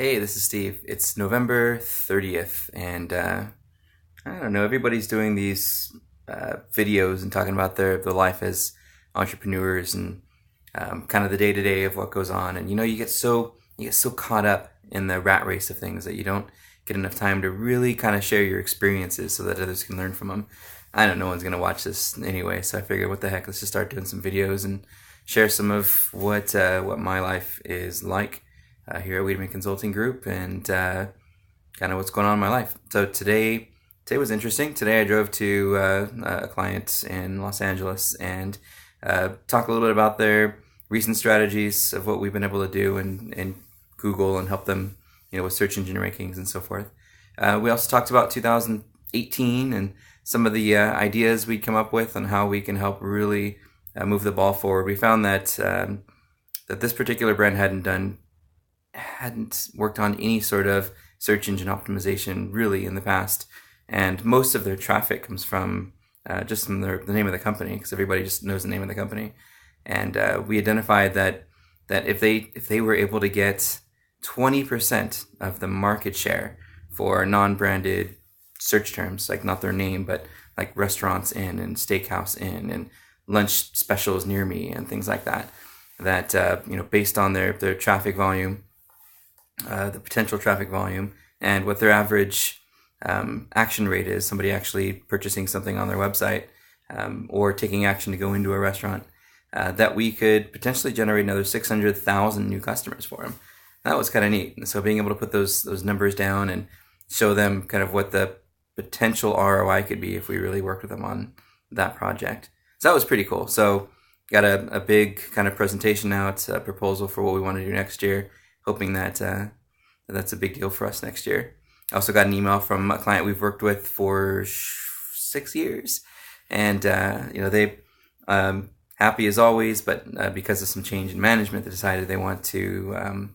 Hey, this is Steve. It's November 30th, and I don't know, everybody's doing these videos and talking about their life as entrepreneurs and kind of the day to day of what goes on. And you get so caught up in the rat race of things that you don't get enough time to really kind of share your experiences so that others can learn from them. I know no one's gonna watch this anyway, so I figured, what the heck, let's just start doing some videos and share some of what my life is like here at Wiedemann Consulting Group, and kind of what's going on in my life. So today was interesting. Today I drove to a client in Los Angeles and talked a little bit about their recent strategies of what we've been able to do in Google and help them, with search engine rankings and so forth. We also talked about 2018 and some of the ideas we'd come up with on how we can help really move the ball forward. We found that this particular brand hadn't worked on any sort of search engine optimization really in the past, and most of their traffic comes from just from the name of the company, because everybody just knows the name of the company. And we identified that if they were able to get 20% of the market share for non-branded search terms, like not their name, but like restaurants in and steakhouse in and lunch specials near me and things like that, based on their traffic volume, the potential traffic volume, and what their average action rate is, somebody actually purchasing something on their website, or taking action to go into a restaurant, that we could potentially generate another 600,000 new customers for them. That was kind of neat. And so being able to put those numbers down and show them kind of what the potential ROI could be if we really worked with them on that project. So that was pretty cool. So got a big kind of presentation now. It's a proposal for what we want to do next year, hoping that that's a big deal for us next year. I also got an email from a client we've worked with for 6 years, and they happy as always, but because of some change in management, they decided they want to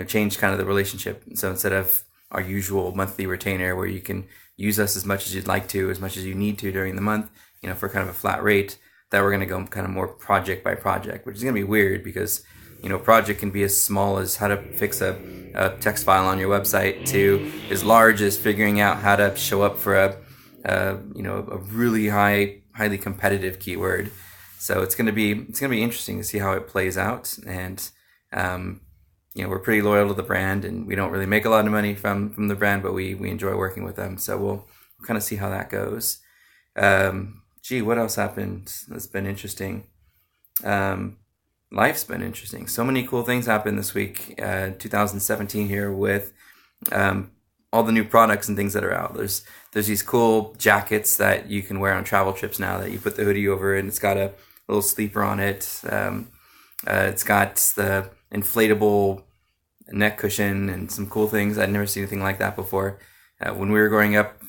change kind of the relationship. So instead of our usual monthly retainer, where you can use us as much as you'd like to, as much as you need to during the month, for kind of a flat rate, that we're going to go kind of more project by project, which is going to be weird because project can be as small as how to fix a text file on your website to as large as figuring out how to show up for a really highly competitive keyword. So it's gonna be interesting to see how it plays out. And we're pretty loyal to the brand, and we don't really make a lot of money from the brand, but we enjoy working with them. So we'll kind of see how that goes. What else happened that's been interesting? Life's been interesting. So many cool things happened this week, 2017 here, with all the new products and things that are out. There's these cool jackets that you can wear on travel trips now, that you put the hoodie over, and it's got a little sleeper on it. It's got the inflatable neck cushion and some cool things. I'd never seen anything like that before. When we were growing up,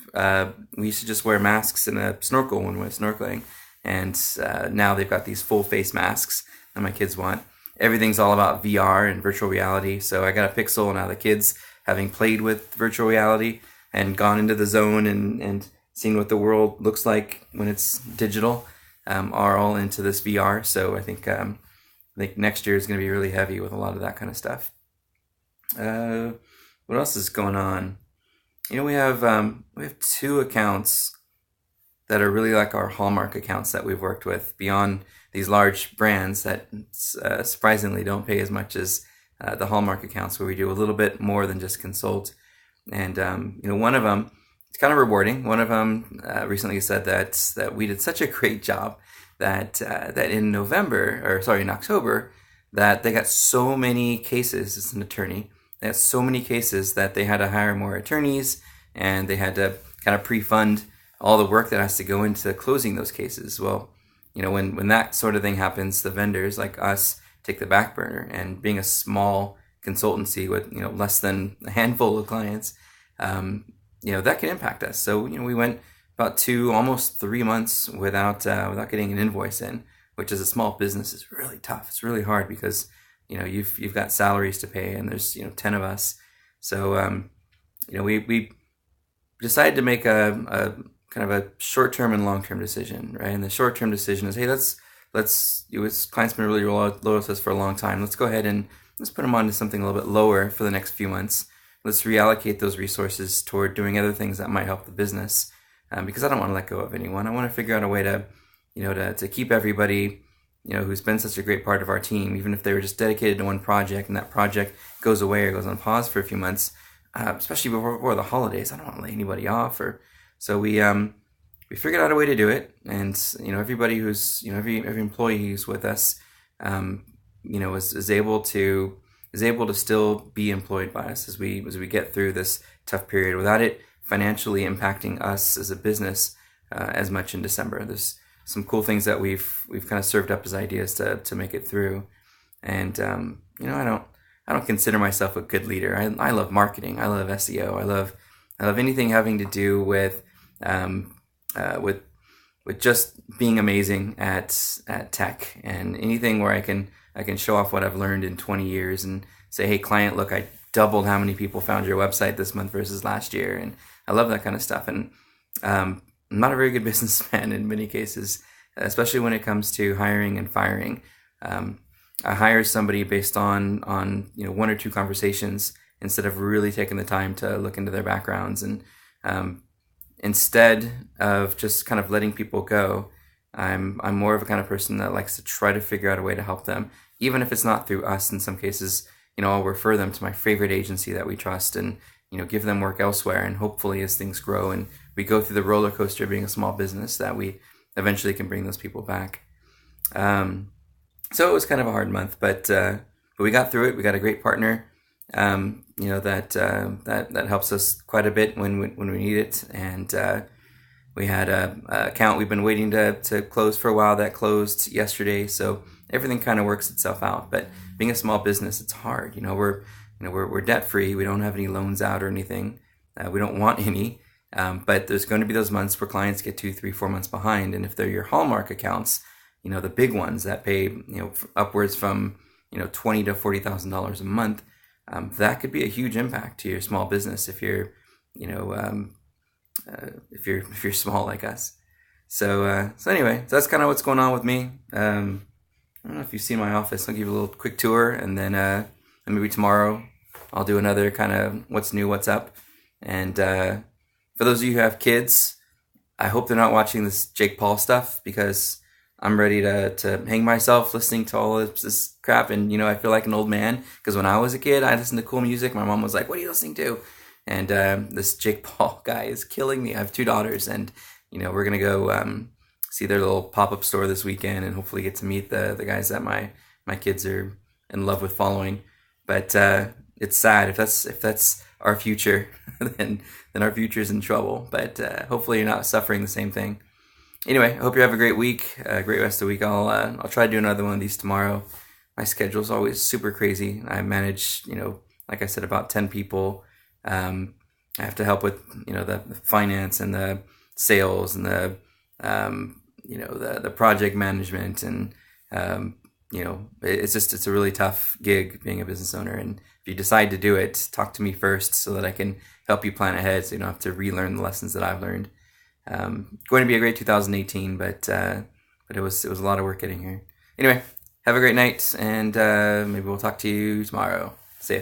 we used to just wear masks and a snorkel when we went snorkeling, and now they've got these full face masks that my kids want. Everything's all about VR and virtual reality. So I got a Pixel, and now the kids, having played with virtual reality and gone into the zone and seen what the world looks like when it's digital, are all into this VR. So I think next year is going to be really heavy with a lot of that kind of stuff. What else is going on? We have two accounts that are really like our hallmark accounts that we've worked with, beyond these large brands that surprisingly don't pay as much as the hallmark accounts, where we do a little bit more than just consult. And one of them, it's kind of rewarding. One of them recently said that we did such a great job that in October, that they got so many cases. It's an attorney. They had so many cases that they had to hire more attorneys, and they had to kind of pre-fund all the work that has to go into closing those cases. Well, when that sort of thing happens, the vendors like us take the back burner, and being a small consultancy with less than a handful of clients, that can impact us. So we went about almost 3 months without getting an invoice in, which as a small business is really tough. It's really hard because you've got salaries to pay, and there's 10 of us. So we decided to make a kind of a short-term and long-term decision, right? And the short-term decision is, hey, let's clients been really loyal to us for a long time. Let's go ahead and let's put them onto something a little bit lower for the next few months. Let's reallocate those resources toward doing other things that might help the business. Because I don't want to let go of anyone. I want to figure out a way to, to keep everybody, who's been such a great part of our team, even if they were just dedicated to one project and that project goes away or goes on pause for a few months, especially before the holidays. I don't want to lay anybody off. So we figured out a way to do it. And, everybody who's, every employee who's with us, is able to still be employed by us as we get through this tough period without it financially impacting us as a business as much in December. There's some cool things that we've kind of served up as ideas to make it through. And I don't consider myself a good leader. I love marketing. I love SEO. I love anything having to do with just being amazing at tech, and anything where I can show off what I've learned in 20 years and say, hey client, look, I doubled how many people found your website this month versus last year. And I love that kind of stuff. And I'm not a very good businessman in many cases, especially when it comes to hiring and firing. I hire somebody based on one or two conversations instead of really taking the time to look into their backgrounds. And instead of just kind of letting people go, I'm more of a kind of person that likes to try to figure out a way to help them, even if it's not through us. In some cases, I'll refer them to my favorite agency that we trust and give them work elsewhere. And hopefully as things grow and we go through the roller coaster of being a small business, that we eventually can bring those people back. So it was kind of a hard month, but we got through it. We got a great partner, that helps us quite a bit when we need it. And we had a account we've been waiting to close for a while that closed yesterday. So everything kind of works itself out. But being a small business, it's hard. We're debt free. We don't have any loans out or anything. We don't want any. But there's going to be those months where clients get 2, 3, 4 months behind. And if they're your Hallmark accounts, the big ones that pay, upwards from, $20,000 to $40,000 a month, that could be a huge impact to your small business if you're, if you're small like us. So anyway, so that's kind of what's going on with me. I don't know if you've seen my office. I'll give you a little quick tour, and then maybe tomorrow I'll do another kind of what's new, what's up. And for those of you who have kids, I hope they're not watching this Jake Paul stuff, because I'm ready to hang myself listening to all this crap. And, I feel like an old man, because when I was a kid, I listened to cool music. My mom was like, what are you listening to? And this Jake Paul guy is killing me. I have 2 daughters, and, we're going to go see their little pop-up store this weekend and hopefully get to meet the guys that my kids are in love with following. But it's sad. If that's our future, then our future is in trouble. But hopefully you're not suffering the same thing. Anyway, I hope you have a great week, a great rest of the week. I'll try to do another one of these tomorrow. My schedule is always super crazy. I manage, like I said, about 10 people. I have to help with, the finance and the sales and the project management. And, it's a really tough gig being a business owner. And if you decide to do it, talk to me first so that I can help you plan ahead, so you don't have to relearn the lessons that I've learned. Going to be a great 2018, but it was a lot of work getting here. Anyway, have a great night, and maybe we'll talk to you tomorrow. See ya.